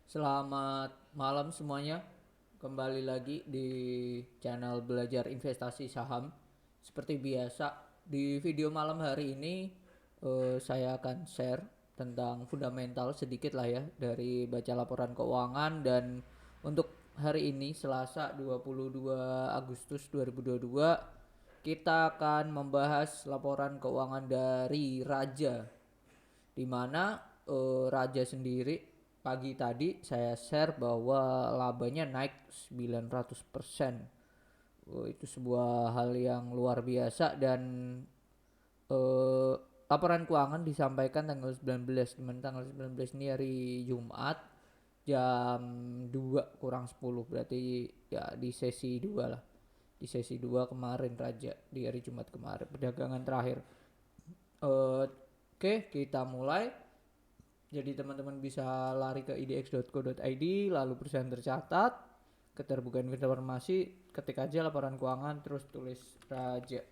Selamat malam semuanya. Kembali lagi di channel Belajar Investasi Saham. Seperti biasa, di video malam hari ini saya akan share tentang fundamental sedikit lah ya dari baca laporan keuangan. Dan untuk hari ini Selasa 22 Agustus 2022 kita akan membahas laporan keuangan dari Raja, di mana Raja sendiri pagi tadi saya share bahwa labanya naik 900%. Itu sebuah hal yang luar biasa. Dan eh, laporan keuangan disampaikan tanggal 19, dimana tanggal 19 ini hari Jumat jam 2 kurang 10, berarti ya di sesi 2 lah, di sesi 2 kemarin Raja, di hari Jumat kemarin perdagangan terakhir. Oke, kita mulai. Jadi teman-teman bisa lari ke idx.co.id, lalu perusahaan tercatat, keterbukaan informasi, ketik aja laporan keuangan, terus tulis Raja,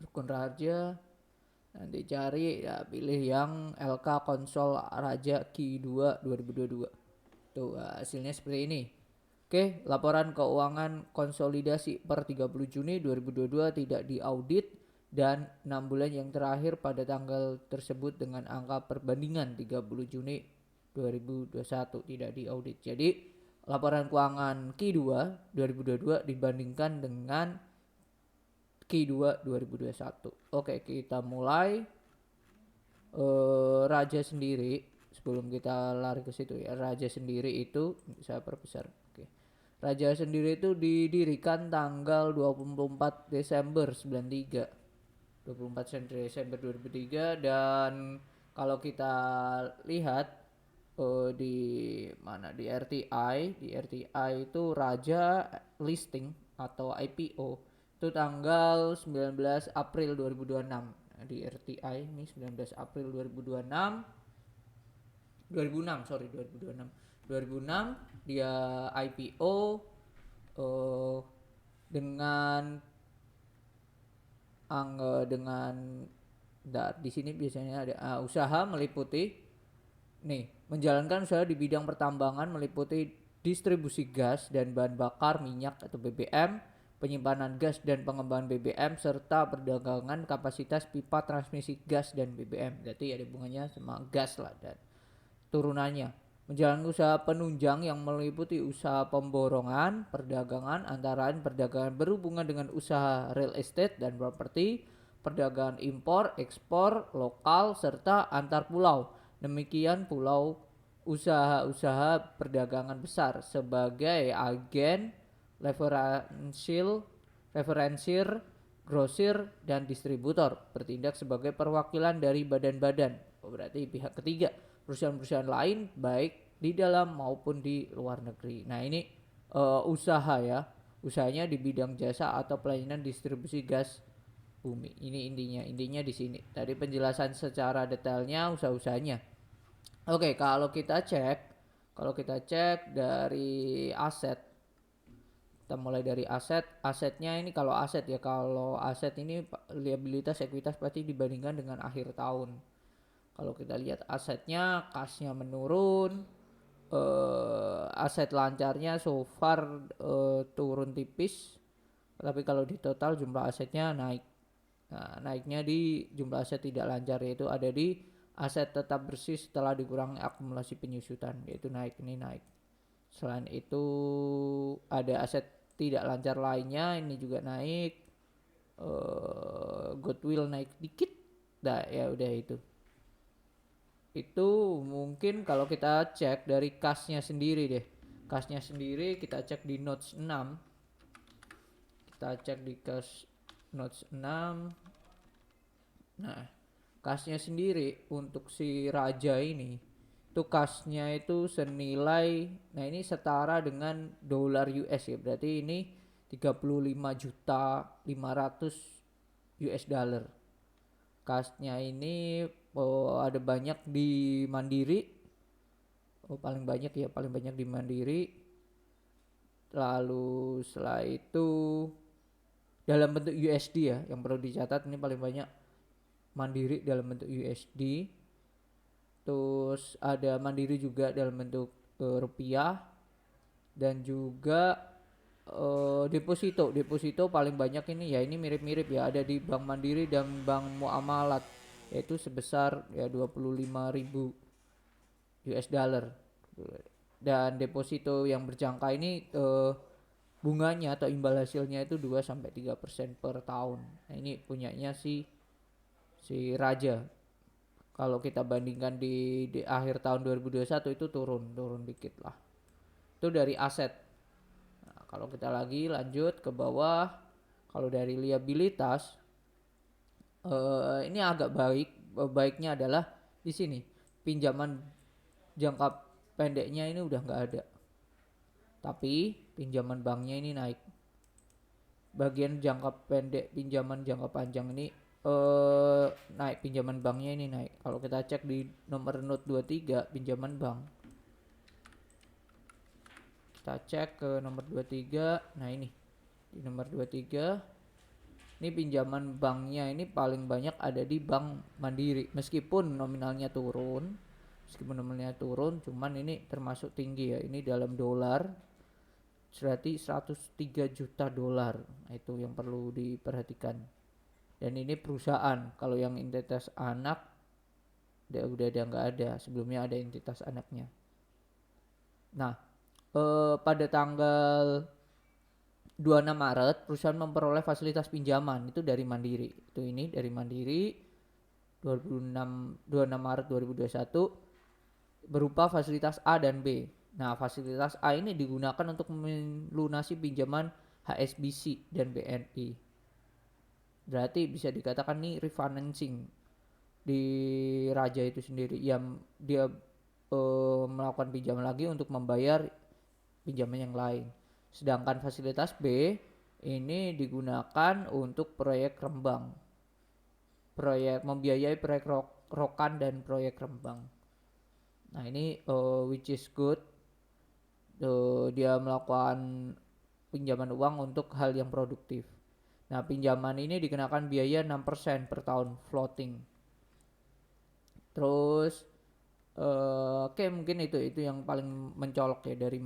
rukun Raja, nanti cari ya, pilih yang LK konsol Raja Q2 2022. Tuh hasilnya seperti ini. Oke, laporan keuangan konsolidasi per 30 Juni 2022 tidak diaudit dan 6 bulan yang terakhir pada tanggal tersebut dengan angka perbandingan 30 Juni 2021 tidak diaudit. Jadi laporan keuangan Q2 2022 dibandingkan dengan Q2 2021. Oke, kita mulai. Raja sendiri, sebelum kita lari ke situ ya, Raja sendiri itu saya perbesar. Oke. Raja sendiri itu didirikan tanggal 24 Desember 93. 24 Desember 2003. Dan kalau kita lihat di mana, di RTI, itu Raja listing atau IPO itu tanggal 19 April 2026. Nah, di RTI ini 19 April 2026, 2006 sorry 2026 2006 dia IPO dengan dengan di sini biasanya ada usaha meliputi nih, menjalankan usaha di bidang pertambangan meliputi distribusi gas dan bahan bakar minyak atau BBM, penyimpanan gas dan pengembangan BBM, serta perdagangan kapasitas pipa transmisi gas dan BBM. Jadi ada hubungannya sama gas lah dan turunannya. Menjalankan usaha penunjang yang meliputi usaha pemborongan, perdagangan antara lain perdagangan berhubungan dengan usaha real estate dan properti, perdagangan impor, ekspor, lokal, serta antar pulau. Demikian pulau usaha-usaha perdagangan besar sebagai agen referensier, grosir, dan distributor, bertindak sebagai perwakilan dari badan-badan, berarti pihak ketiga, perusahaan-perusahaan lain baik di dalam maupun di luar negeri. Nah ini usaha ya, usahanya di bidang jasa atau pelayanan distribusi gas bumi. Ini intinya di sini. Tadi penjelasan secara detailnya usaha-usahanya. Oke, kalau kita cek dari aset, kita mulai dari asetnya ini. Kalau aset ini liabilitas ekuitas pasti dibandingkan dengan akhir tahun. Kalau kita lihat asetnya, kasnya menurun, aset lancarnya so far turun tipis, tapi kalau di total jumlah asetnya naik. Nah, naiknya di jumlah aset tidak lancar, yaitu ada di aset tetap bersih setelah dikurangi akumulasi penyusutan, yaitu naik, ini naik. Selain itu ada aset tidak lancar lainnya, ini juga naik. Goodwill naik dikit. Nah ya udah itu mungkin. Kalau kita cek dari kasnya sendiri deh, kasnya sendiri kita cek di notes 6, kita cek di kas notes 6. Nah kasnya sendiri untuk si Raja ini itu kasnya itu senilai, nah ini setara dengan dolar US ya, berarti ini 35.500.000 US dollar. Kasnya ini ada banyak di Mandiri, paling banyak di Mandiri. Lalu setelah itu dalam bentuk USD ya, yang perlu dicatat ini paling banyak Mandiri dalam bentuk USD. terus ada Mandiri juga dalam bentuk rupiah, dan juga deposito paling banyak ini ya, ini mirip-mirip ya, ada di Bank Mandiri dan Bank Muamalat, yaitu sebesar ya 25.000 US dollar. Dan deposito yang berjangka ini bunganya atau imbal hasilnya itu 2-3% per tahun. Nah, ini punyanya si Raja. Kalau kita bandingkan di akhir tahun 2021 itu turun dikit lah. Itu dari aset. Nah, kalau kita lagi lanjut ke bawah, kalau dari liabilitas ini agak baik. Baiknya adalah di sini pinjaman jangka pendeknya ini udah nggak ada, tapi pinjaman banknya ini naik. Bagian jangka pendek, pinjaman jangka panjang ini naik, pinjaman banknya ini naik. Kalau kita cek di nomor note 23 pinjaman bank, kita cek ke nomor 23. Nah, ini di nomor 23 ini pinjaman banknya ini paling banyak ada di Bank Mandiri, meskipun nominalnya turun, cuman ini termasuk tinggi ya, ini dalam dolar berarti 103 juta dolar. Nah, itu yang perlu diperhatikan. Dan ini perusahaan, kalau yang entitas anak udah nggak ada, sebelumnya ada entitas anaknya. Nah, pada tanggal 26 Maret perusahaan memperoleh fasilitas pinjaman itu dari Mandiri. Itu ini dari Mandiri 26 Maret 2021 berupa fasilitas A dan B. Nah, fasilitas A ini digunakan untuk melunasi pinjaman HSBC dan BNI. Berarti bisa dikatakan nih refinancing di Raja itu sendiri, yang dia melakukan pinjaman lagi untuk membayar pinjaman yang lain. Sedangkan fasilitas B ini digunakan untuk proyek Rembang, membiayai proyek Rokan dan proyek Rembang. Nah, ini which is good. Dia melakukan pinjaman uang untuk hal yang produktif. Nah, pinjaman ini dikenakan biaya 6% per tahun floating. Terus oke, mungkin itu yang paling mencolok ya dari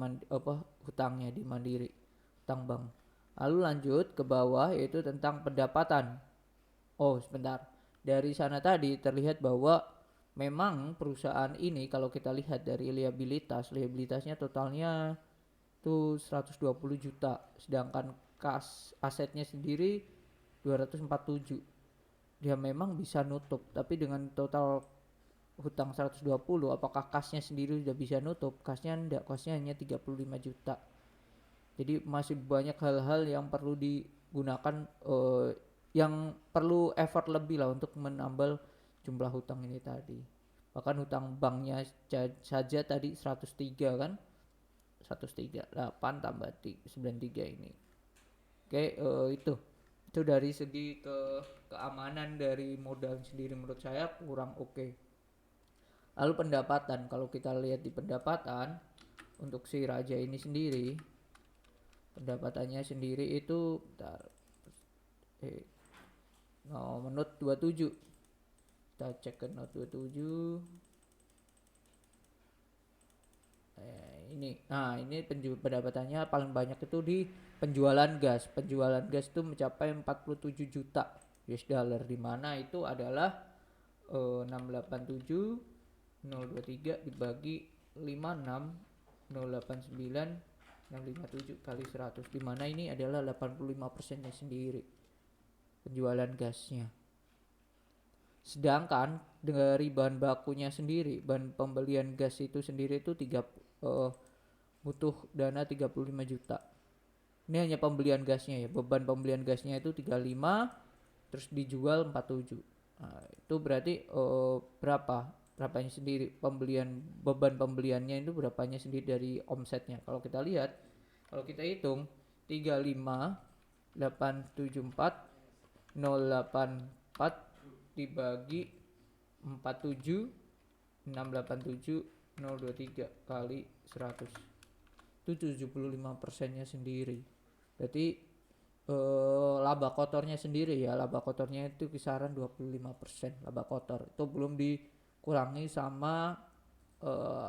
hutangnya di Mandiri, hutang bank. Lalu lanjut ke bawah, yaitu tentang pendapatan. Oh, sebentar. Dari sana tadi terlihat bahwa memang perusahaan ini kalau kita lihat dari liabilitasnya totalnya tuh 120 juta, sedangkan kas asetnya sendiri 247. Dia memang bisa nutup, tapi dengan total hutang 120, apakah kasnya sendiri sudah bisa nutup? Kasnya enggak, kasnya hanya 35 juta. Jadi masih banyak hal-hal yang perlu digunakan, yang perlu effort lebih lah untuk menambal jumlah hutang ini tadi. Bahkan hutang banknya saja tadi 103 kan, 103, 8 tambah 93 ini. Oke, itu dari segi keamanan dari modal sendiri menurut saya kurang oke. Lalu pendapatan, kalau kita lihat di pendapatan untuk si Raja ini sendiri, pendapatannya sendiri itu note 27. Kita cek ke note 27. Ini pendapatannya paling banyak itu di penjualan gas. Penjualan gas itu mencapai 47 juta US dollar, di mana itu adalah 687 023 dibagi 56 089 657 kali 100, di mana ini adalah 85%-nya sendiri penjualan gasnya. Sedangkan dari bahan bakunya sendiri, bahan pembelian gas itu sendiri itu butuh dana 35 juta. Ini hanya pembelian gasnya ya, beban pembelian gasnya itu 35, terus dijual 47. Nah, itu berarti berapanya sendiri beban pembeliannya itu berapanya sendiri dari omsetnya. Kalau kita lihat, kalau kita hitung 35 874 084 dibagi 47 687 023 kali 100, itu 75%-nya sendiri. Berarti laba kotornya sendiri ya, laba kotornya itu kisaran 25% laba kotor. Itu belum kurangi sama eh,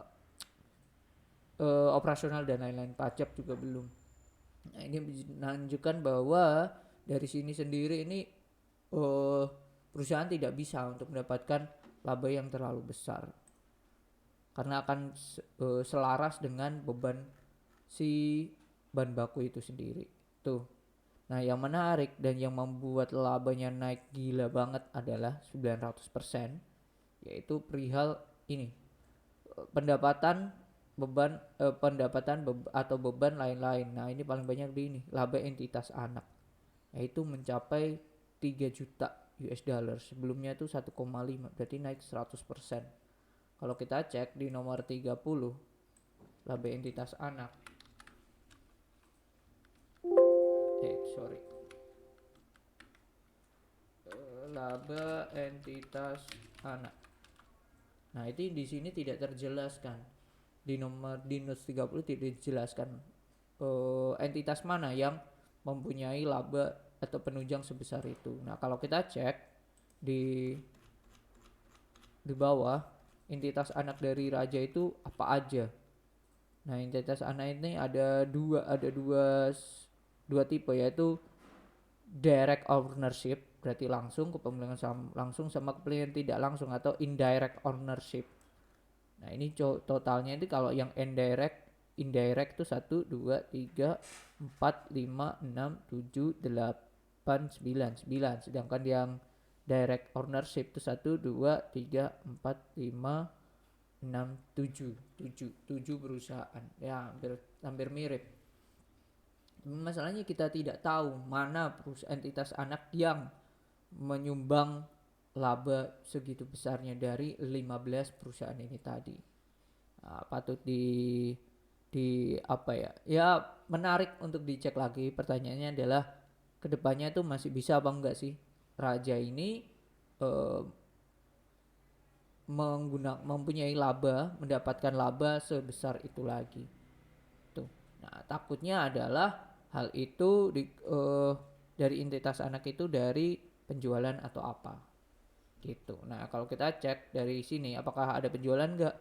operasional dan lain-lain, pajak juga belum. Nah, ini menunjukkan bahwa dari sini sendiri ini eh, perusahaan tidak bisa untuk mendapatkan laba yang terlalu besar karena akan selaras dengan beban si bahan baku itu sendiri. Tuh. Nah, yang menarik dan yang membuat labanya naik gila banget adalah 900%, yaitu perihal ini, pendapatan atau beban lain-lain. Nah, ini paling banyak di ini, laba entitas anak, yaitu mencapai 3 juta US dollar. Sebelumnya itu 1,5, berarti naik 100%. Kalau kita cek di nomor 30, laba entitas anak. Sorry. Laba entitas anak. Nah, itu di sini tidak terjelaskan. Di nomor di notes 30 tidak dijelaskan entitas mana yang mempunyai laba atau penunjang sebesar itu. Nah, kalau kita cek di bawah, entitas anak dari raja itu apa aja. Nah, entitas anak ini ada dua tipe, yaitu direct ownership, berarti langsung kepemilikan saham langsung, sama kepemilikan tidak langsung atau indirect ownership. Nah, ini totalnya itu kalau yang indirect tuh 1 2 3 4 5 6 7 8 9, sedangkan yang direct ownership itu 1 2 3 4 5 6 7 perusahaan. Ya, hampir mirip. Masalahnya kita tidak tahu mana perusahaan entitas anak yang menyumbang laba segitu besarnya dari 15 perusahaan ini tadi. Nah, patut di apa ya? Ya, menarik untuk dicek lagi. Pertanyaannya adalah kedepannya itu masih bisa apa enggak sih raja ini mempunyai laba, mendapatkan laba sebesar itu lagi. Tuh. Nah, takutnya adalah hal itu dari entitas anak itu dari penjualan atau apa gitu. Nah, kalau kita cek dari sini apakah ada penjualan enggak,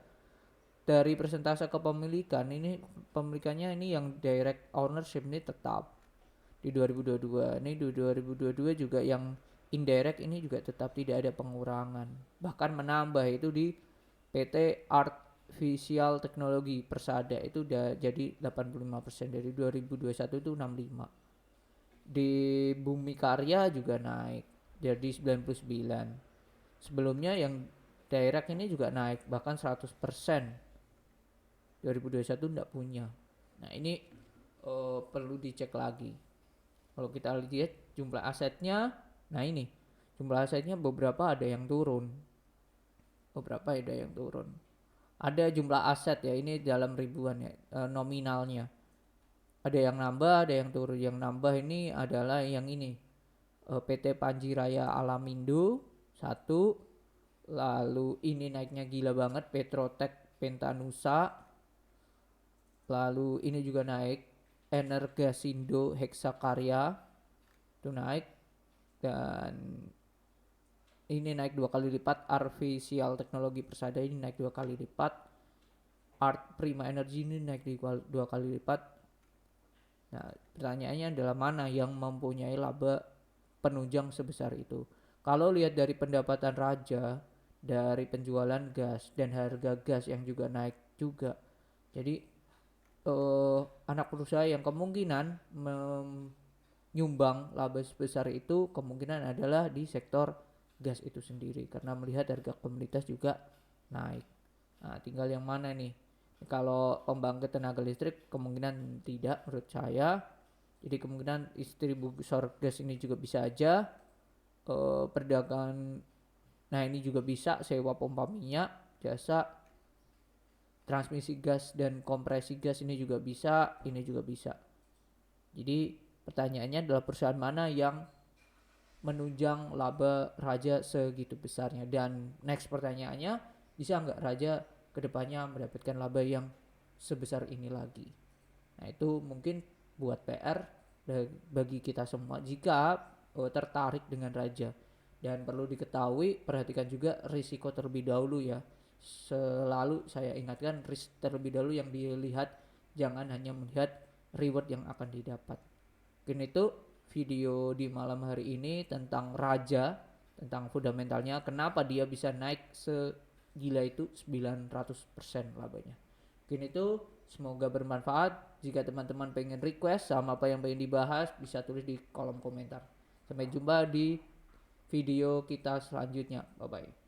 dari persentase kepemilikan ini, pemilikannya ini yang direct ownership ini tetap di 2022. Ini di 2022 juga yang indirect ini juga tetap tidak ada pengurangan, bahkan menambah. Itu di PT Art Visual Teknologi Persada itu udah jadi 85%, dari 2021 itu 65. Di Bumi Karya juga naik jadi 99. Sebelumnya yang direct ini juga naik bahkan 100%. 2021 enggak punya. Nah, ini perlu dicek lagi. Kalau kita lihat jumlah asetnya, nah ini jumlah asetnya beberapa ada yang turun, ada jumlah aset ya, ini dalam ribuan ya, nominalnya ada yang nambah, ada yang turun. Yang nambah ini adalah yang ini, PT Panji Raya Alamindo 1, lalu ini naiknya gila banget Petrotek Pentanusa, lalu ini juga naik Energasindo Heksakarya itu naik, dan ini naik 2 kali lipat. Artificial Teknologi Persada ini naik 2 kali lipat. Art Prima Energy ini naik 2 kali lipat. Nah, pertanyaannya adalah mana yang mempunyai laba penunjang sebesar itu. Kalau lihat dari pendapatan raja dari penjualan gas dan harga gas yang juga naik juga, jadi anak perusahaan yang kemungkinan menyumbang laba sebesar itu kemungkinan adalah di sektor gas itu sendiri, karena melihat harga komoditas juga naik. Nah, tinggal yang mana nih? Kalau pembangkit tenaga listrik kemungkinan tidak menurut saya. Jadi kemungkinan distributor gas ini juga bisa aja. Perdagangan, nah ini juga bisa sewa pompa minyak, jasa transmisi gas dan kompresi gas ini juga bisa, ini juga bisa. Jadi pertanyaannya adalah perusahaan mana yang menunjang laba raja segitu besarnya. Dan next pertanyaannya, bisa nggak raja kedepannya mendapatkan laba yang sebesar ini lagi. Nah, itu mungkin buat PR bagi kita semua jika tertarik dengan raja. Dan perlu diketahui, perhatikan juga risiko terlebih dahulu ya. Selalu saya ingatkan, risk terlebih dahulu yang dilihat, jangan hanya melihat reward yang akan didapat. Mungkin itu video di malam hari ini tentang Raja, tentang fundamentalnya, kenapa dia bisa naik segila itu 900% labanya. Mungkin itu, semoga bermanfaat. Jika teman-teman pengen request sama apa yang pengen dibahas, bisa tulis di kolom komentar. Sampai jumpa di video kita selanjutnya. Bye bye.